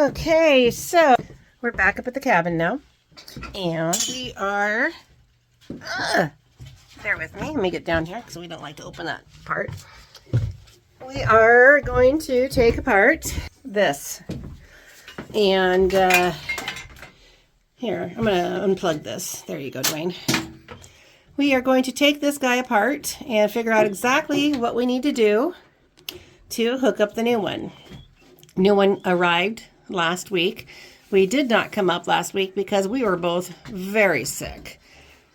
Okay, so we're back up at the cabin now, and we are, bear with me, let me get down here because we don't like to open that part. We are going to take apart this, and here, I'm going to unplug this. There you go, Dwayne. We are going to take this guy apart and figure out exactly what we need to do to hook up the new one. New one arrived last week. We did not come up last week because we were both very sick.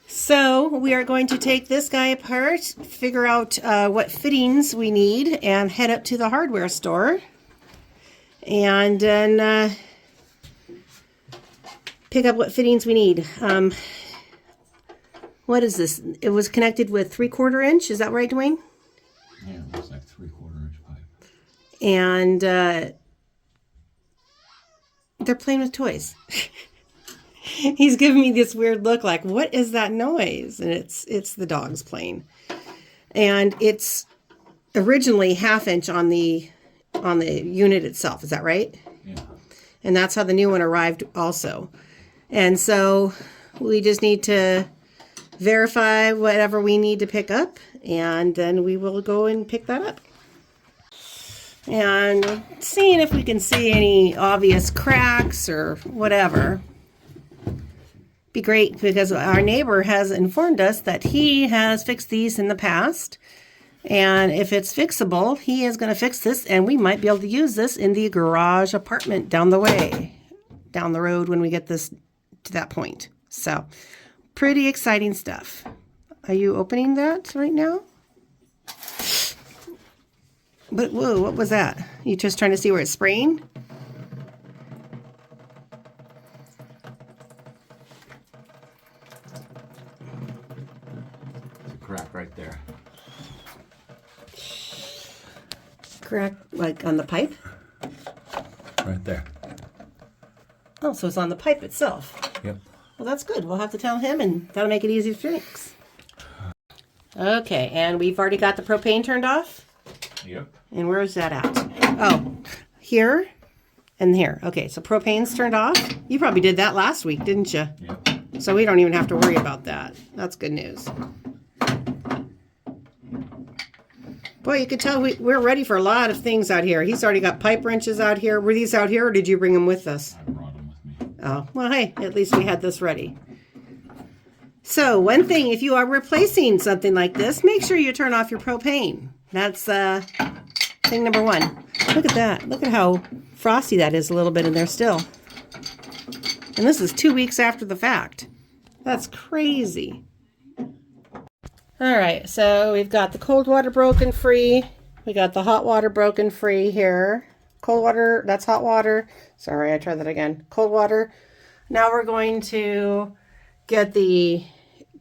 So we are going to take this guy apart, figure out what fittings we need, and head up to the hardware store. And then pick up what fittings we need. What is this? It was connected with 3/4 inch. Is that right, Dwayne? Yeah, it looks like 3/4 inch pipe. And they're playing with toys. He's giving me this weird look like, what is that noise? And it's the dogs playing. And it's originally 1/2 inch on the unit itself. Is that right? Yeah. And that's how the new one arrived also. And so we just need to verify whatever we need to pick up, and then we will go and pick that up. And seeing if we can see any obvious cracks or whatever. Be great, because our neighbor has informed us that he has fixed these in the past, and if it's fixable, he is going to fix this, and we might be able to use this in the garage apartment down the road when we get this to that point. So pretty exciting stuff. Are you opening that right now? But whoa, what was that? You just trying to see where it's spraying? There's a crack right there. Crack, like on the pipe? Right there. Oh, so it's on the pipe itself. Yep. Well, that's good. We'll have to tell him, and that'll make it easy to fix. Okay, and we've already got the propane turned off? Yep. And where is that at? Oh, here and here. Okay, so propane's turned off. You probably did that last week, didn't you? Yep. So we don't even have to worry about that. That's good news. Boy, you could tell we're ready for a lot of things out here. He's already got pipe wrenches out here. Were these out here, or did you bring them with us? I brought them with me. Oh, well, hey, at least we had this ready. So one thing, if you are replacing something like this, make sure you turn off your propane. That's thing number one. Look at that. Look at how frosty that is a little bit in there still. And this is 2 weeks after the fact. That's crazy. All right, so we've got the cold water broken free. We got the hot water broken free here. Cold water, that's hot water. Sorry, I tried that again. Cold water. Now we're going to get the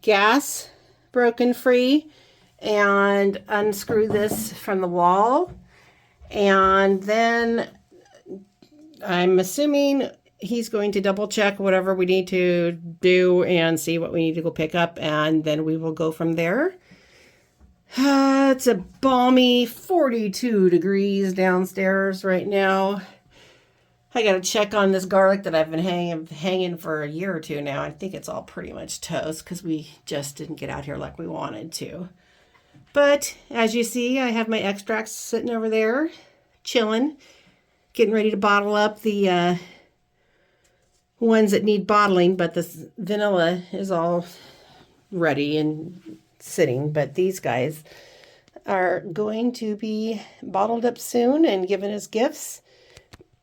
gas broken free and unscrew this from the wall. And then I'm assuming he's going to double check whatever we need to do and see what we need to go pick up, and then we will go from there. It's a balmy 42 degrees downstairs right now. I got to check on this garlic that I've been hanging for a year or two now. I think it's all pretty much toast because we just didn't get out here like we wanted to. But as you see, I have my extracts sitting over there, chilling, getting ready to bottle up the ones that need bottling, but this vanilla is all ready and sitting. But these guys are going to be bottled up soon and given as gifts.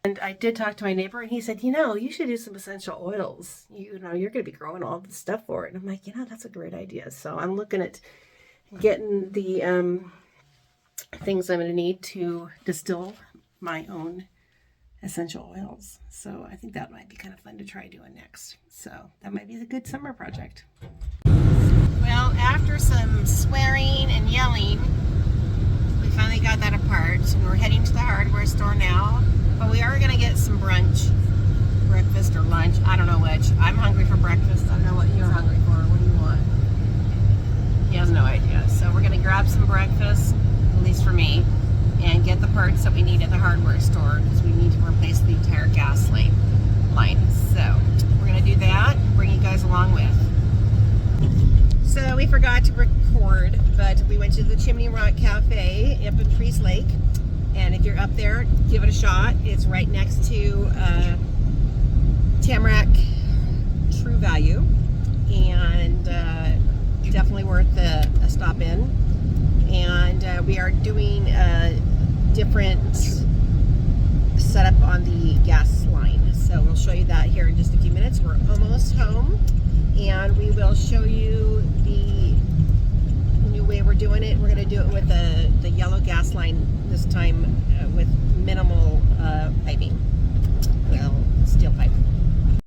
And I did talk to my neighbor, and he said, you should do some essential oils. You're going to be growing all this stuff for it. And I'm like, that's a great idea. So I'm looking at getting the things I'm going to need to distill my own essential oils. So I think that might be kind of fun to try doing next. So that might be a good summer project. Well, after some swearing and yelling, we finally got that apart. And we're heading to the hardware store now. But we are going to get some brunch, breakfast or lunch. I don't know which. I'm hungry for breakfast. I don't know what you're hungry for. What do you want? He has no idea. So we're going to grab some breakfast, at least for me, and get the part parts that we need at the hardware store because we need to replace the entire gas line. So we're going to do that and bring you guys along with. So we forgot to record, but we went to the Chimney Rock Cafe up in Priest Lake. And if you're up there, give it a shot. It's right next to Tamarack True Value. And definitely worth a stop in. And we are doing a different setup on the gas line. So we'll show you that here in just a few minutes. We're almost home. And we will show you the new way we're doing it. We're going to do it with the yellow gas line this time with minimal piping. Well, steel pipe.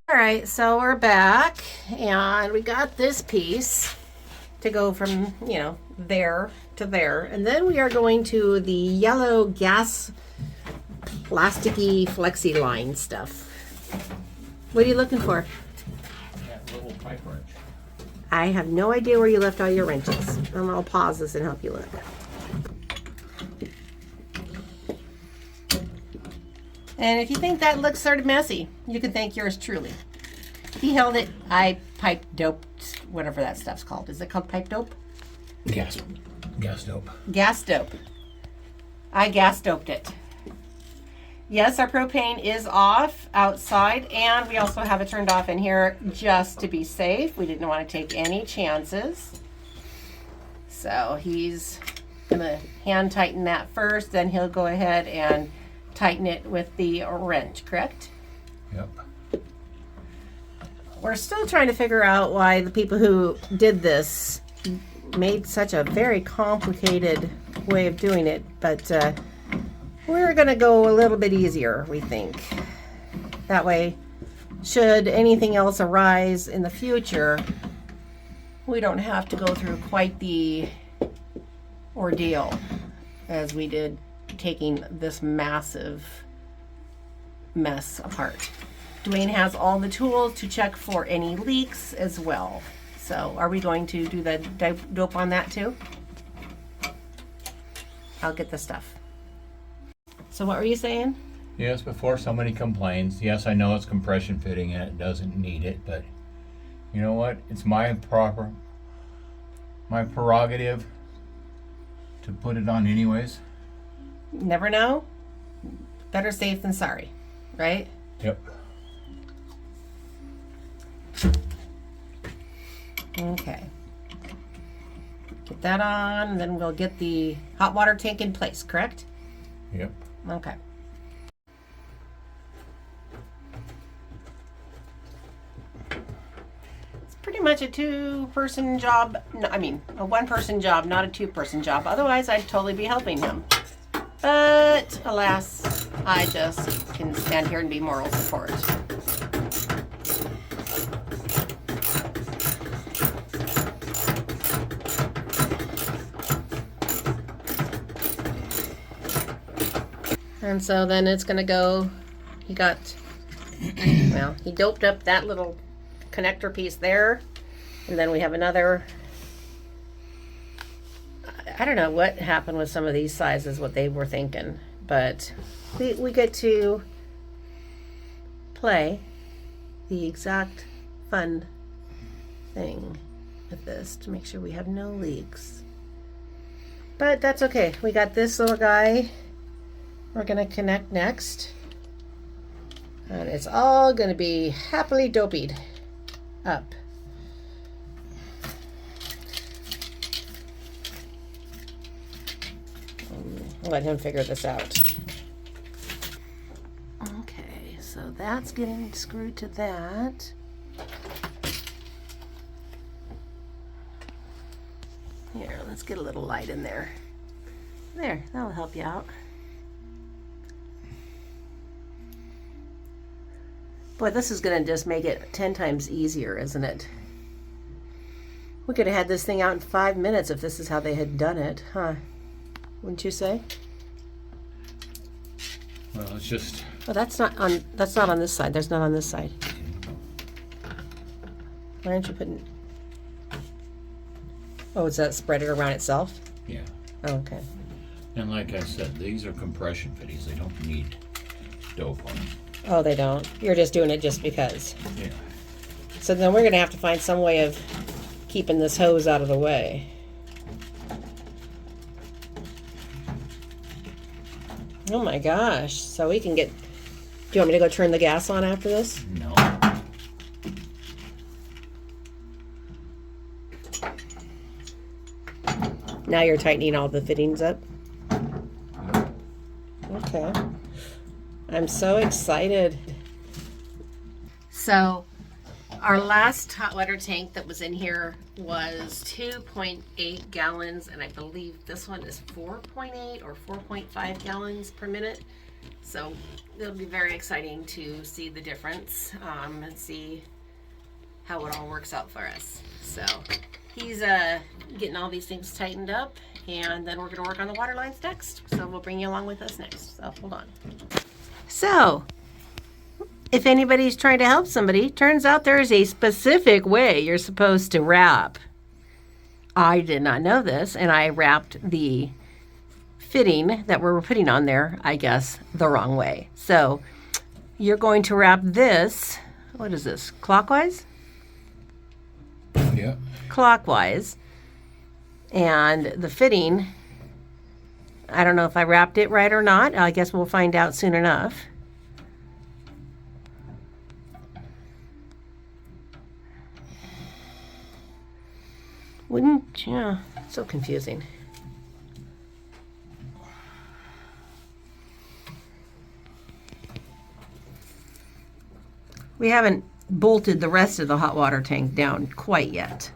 All right, so we're back and we got this piece to go from, you know, there to there. And then we are going to the yellow gas plasticky flexi line stuff. What are you looking for? That little pipe wrench. I have no idea where you left all your wrenches. I'll pause this and help you look. And if you think that looks sort of messy, you can thank yours truly. He held it. I pipe doped, whatever that stuff's called. Is it called pipe dope? Gas dope. Gas dope. I gas doped it. Yes, our propane is off outside, and we also have it turned off in here just to be safe. We didn't want to take any chances. So he's gonna hand tighten that first, then he'll go ahead and tighten it with the wrench, correct? Yep. We're still trying to figure out why the people who did this made such a very complicated way of doing it, but we're going to go a little bit easier, we think. That way, should anything else arise in the future, we don't have to go through quite the ordeal as we did taking this massive mess apart. Dwayne has all the tools to check for any leaks as well. So are we going to do the dope on that too? I'll get the stuff. So what were you saying? Yes, before somebody complains, yes, I know it's compression fitting and it doesn't need it, but you know what? It's my prerogative to put it on anyways. Never know. Better safe than sorry, right? Yep. Okay. Get that on, and then we'll get the hot water tank in place, correct? Yep. Okay. It's pretty much a two-person job. No, I mean, a one-person job, not a two-person job. Otherwise, I'd totally be helping him. But, alas, I just can stand here and be moral support. And so then it's going to go, he doped up that little connector piece there. And then we have another, I don't know what happened with some of these sizes, what they were thinking. But we get to play the exact fun thing with this to make sure we have no leaks. But that's okay. We got this little guy we're going to connect next. And it's all going to be happily dopied up. I'll let him figure this out. Okay, so that's getting screwed to that. Here, let's get a little light in there. There, that'll help you out. Boy, this is going to just make it 10 times easier, isn't it? We could have had this thing out in 5 minutes if this is how they had done it, huh? Wouldn't you say? Well, it's just... Oh, that's not on this side. There's none on this side. Why aren't you putting... Oh, is that spread it around itself? Yeah. Oh, okay. And like I said, these are compression fittings. They don't need dope on them. Oh, they don't. You're just doing it just because. Yeah. So then we're going to have to find some way of keeping this hose out of the way. Oh my gosh. So we can get... Do you want me to go turn the gas on after this? No. Now you're tightening all the fittings up? Okay. I'm so excited. So, our last hot water tank that was in here was 2.8 gallons, and I believe this one is 4.8 or 4.5 gallons per minute. So, it'll be very exciting to see the difference and see how it all works out for us. So, he's getting all these things tightened up, and then we're going to work on the water lines next. So, we'll bring you along with us next. So, hold on. So, if anybody's trying to help somebody, turns out there's a specific way you're supposed to wrap. I did not know this, and I wrapped the fitting that we were putting on there, I guess, the wrong way. So, you're going to wrap this, what is this, clockwise? Yeah. Clockwise. And the fitting, I don't know if I wrapped it right or not. I guess we'll find out soon enough. Yeah, so confusing. We haven't bolted the rest of the hot water tank down quite yet.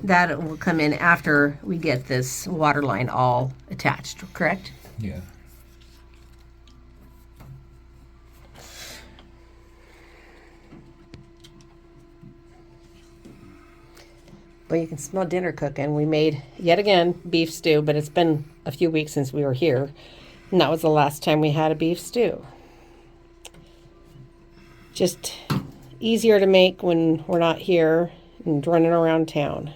That will come in after we get this water line all attached, correct? Yeah. Well, you can smell dinner cooking. We made, yet again, beef stew, but it's been a few weeks since we were here. And that was the last time we had a beef stew. Just easier to make when we're not here and running around town.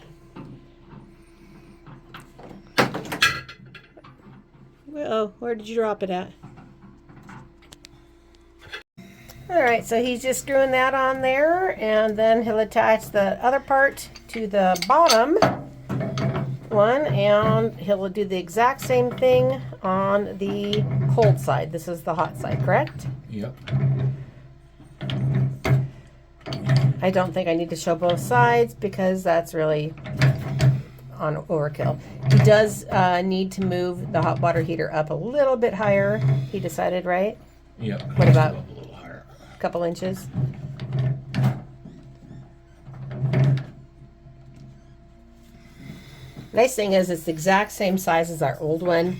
Well, where did you drop it at? All right, so he's just screwing that on there, and then he'll attach the other part to the bottom one, and he'll do the exact same thing on the cold side. This is the hot side, correct? Yep. I don't think I need to show both sides because that's really on overkill. He does need to move the hot water heater up a little bit higher. He decided, right? Yep. What about a little higher? A couple inches? Nice thing is it's the exact same size as our old one,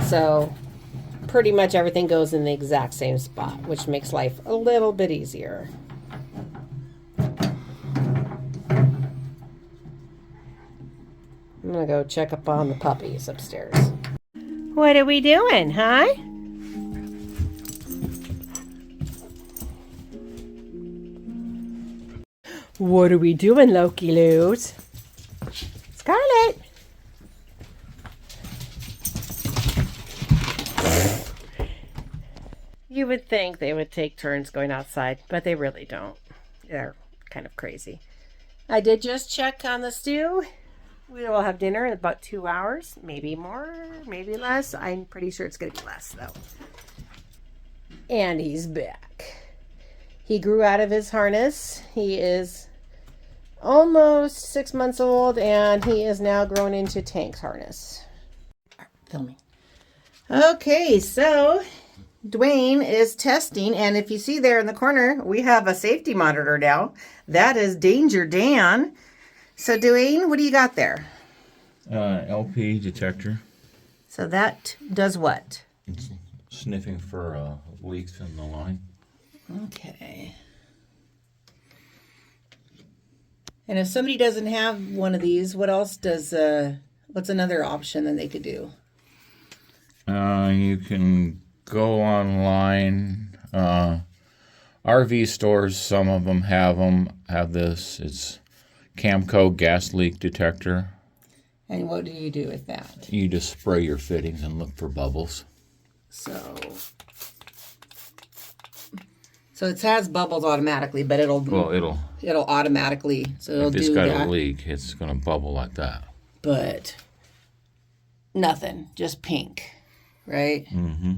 so pretty much everything goes in the exact same spot, which makes life a little bit easier. I'm gonna go check up on the puppies upstairs. What are we doing, huh? What are we doing, Loki Loos? Scarlet! You would think they would take turns going outside, but they really don't. They're kind of crazy. I did just check on the stew. We will have dinner in about 2 hours, maybe more, maybe less. I'm pretty sure it's going to be less, though. And he's back. He grew out of his harness. He is almost 6 months old, and he is now grown into Tank's harness. Filming. Okay, so Dwayne is testing, and if you see there in the corner, we have a safety monitor now. That is Danger Dan. So Dwayne, what do you got there? LP detector. So that does what? It's sniffing for leaks in the line. Okay. And if somebody doesn't have one of these, what else does, what's another option that they could do? You can go online. RV stores, some of them have this. It's Camco gas leak detector. And what do you do with that? You just spray your fittings and look for bubbles. So it has bubbles automatically, but it'll automatically, so it'll if it's do got that. a leak, it's going to bubble like that. But nothing, just pink, right? Mm-hmm.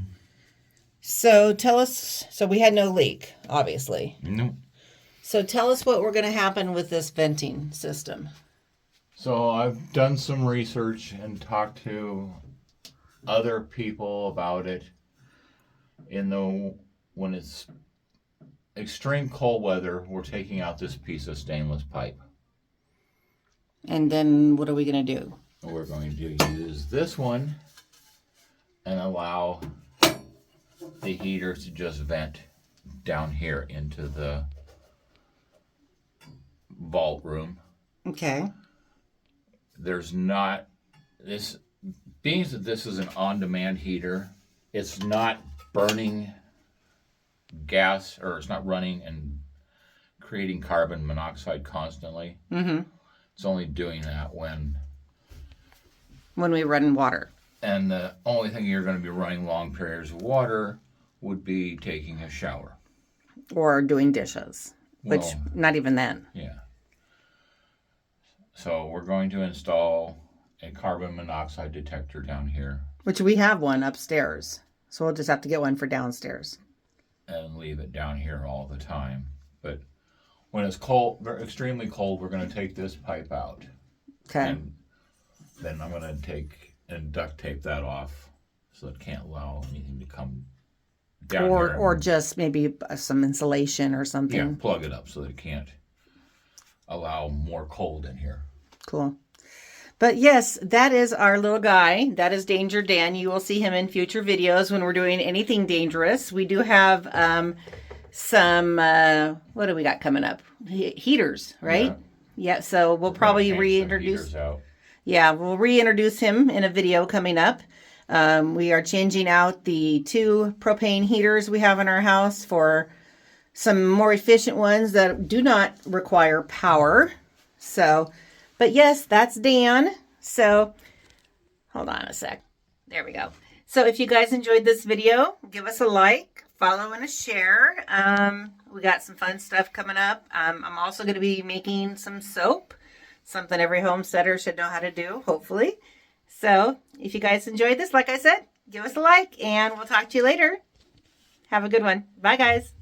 So tell us, so we had no leak, obviously. Nope. So tell us what we're going to happen with this venting system. So I've done some research and talked to other people about it. When it's extreme cold weather, we're taking out this piece of stainless pipe. And then what are we going to do? We're going to use this one and allow the heater to just vent down here into the vault room. Okay. There's not this, being that this is an on-demand heater, it's not burning gas, or it's not running and creating carbon monoxide constantly. Mm-hmm. It's only doing that when we run water. And the only thing you're going to be running long periods of water would be taking a shower. Or doing dishes, which not even then. Yeah. So we're going to install a carbon monoxide detector down here. Which we have one upstairs. So we'll just have to get one for downstairs. And leave it down here all the time. But when it's cold, extremely cold, we're going to take this pipe out. Okay. And then I'm going to take and duct tape that off so it can't allow anything to come down here. Or just maybe some insulation or something. Yeah, plug it up so that it can't allow more cold in here. Cool. But yes, that is our little guy. That is Danger Dan. You will see him in future videos when we're doing anything dangerous. We do have some, what do we got coming up? Heaters, right? Yeah, so we'll probably reintroduce. Yeah, we'll reintroduce him in a video coming up. We are changing out the 2 propane heaters we have in our house for some more efficient ones that do not require power. So, but yes, that's Dan. So, hold on a sec. There we go. So if you guys enjoyed this video, give us a like, follow, and a share. We got some fun stuff coming up. I'm also going to be making some soap, something every homesteader should know how to do, hopefully. So if you guys enjoyed this, like I said, give us a like, and we'll talk to you later. Have a good one. Bye, guys.